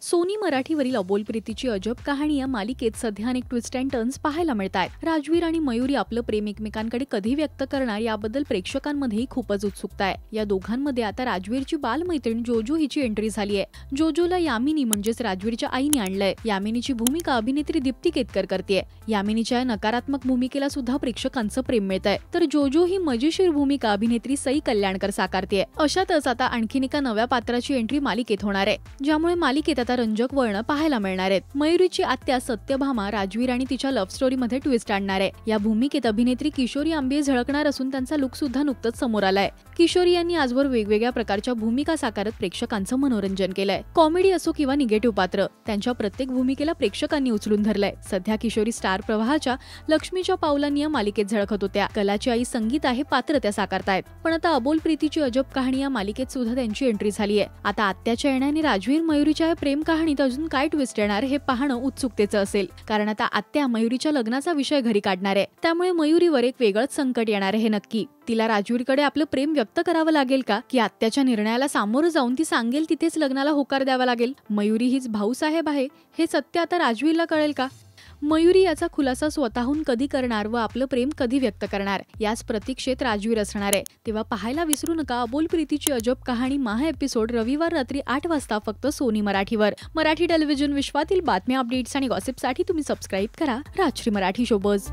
Sony मराठीवरील अबोल प्रीतीची अजब कहाणी या मालिकेत सध्या अनेक ट्विस्ट अँड टर्न्स पाहायला मिळतात। राजवीर आणि मयुरी आपलं प्रेम एकमेकांकडे कधी व्यक्त करणार याबद्दल प्रेक्षकांमध्येही खूपच उत्सुकता आहे। या दोघांमध्ये आता राजवीरची बालमैत्रीण जोजो हिची एंट्री झाली आहे। जोजोला यामिनी म्हणजेच राजवीरच्या आईने आणलंय। यामिनीची भूमिका अभिनेत्री दीप्ती केतकर करतेय। यामिनीच्या नकारात्मक भूमिकेला सुद्धा प्रेक्षकांचं प्रेम मिळतंय, तर जोजो ही मजेशीर भूमिका अभिनेत्री सई कल्याणकर साकारतेय। अशातच आता आणखीन एका नव्या पात्राची एंट्री मालिकेत होणार आहे, ज्यामुळे मालिकेत आता रंजक वळण पाहायला मिळणार आहेत। मयुरीची आत्या सत्यभामा राजवीर आणि तिच्या लव्ह स्टोरी मध्ये ट्विस्ट आणणार आहे। या भूमिकेत अभिनेत्री किशोरी आंबे झळकणार असून त्यांचा लुक सुद्धा नुकतंच समोर आलाय। किशोरी यांनी आजवर वेगवेगळ्या प्रकारच्या भूमिका साकारत प्रेक्षकांचं मनोरंजन केलंय। कॉमेडी असो किंवा निगेटिव्ह पात्र, त्यांच्या प्रत्येक भूमिकेला प्रेक्षकांनी उचलून धरलंय। सध्या किशोरी स्टार प्रवाहाच्या लक्ष्मीच्या पावलांनी या मालिकेत झळकत होत्या। कलाची आई संगीता हे पात्र त्या साकारतायत। पण आता अबोल प्रीतीची अजब कहाणी या मालिकेत सुद्धा त्यांची एंट्री झाली आहे। आता आत्याच्या येण्याने राजवीर मयुरीच्या या प्रेम कहाणीत अजून काय ट्विस्ट येणार हे पाहणं उत्सुकतेचं असेल, कारण आता आत्या मयुरीच्या लग्नाचा विषय घरी काढणार आहे। त्यामुळे मयुरीवर एक वेगळंच संकट येणार आहे हे नक्की। तिला राजवीरकडे आपलं प्रेम व्यक्त करावं लागेल का, की आत्याच्या निर्णयाला सामोरं जाऊन ती सांगेल तिथेच लग्नाला होकार द्यावा लागेल? मयुरी हीच भाऊसाहेब आहे हे सत्य आता राजवीरला कळेल का? मयुरी याचा खुलासा स्वतःहून कधी करणार व आपलं प्रेम कधी व्यक्त करणार, याच प्रतीक्षेत राजवीर असणार आहे। तेव्हा पाहायला विसरू नका अबोल प्रीतीची अजब कहाणी महा एपिसोड रविवार रात्री 8 वाजता फक्त सोनी मराठीवर। मराठी टेलिव्हिजन विश्वातील बातम्या, अपडेट्स आणि गॉसिपसाठी तुम्ही सबस्क्राईब करा राजश्री मराठी शोबज।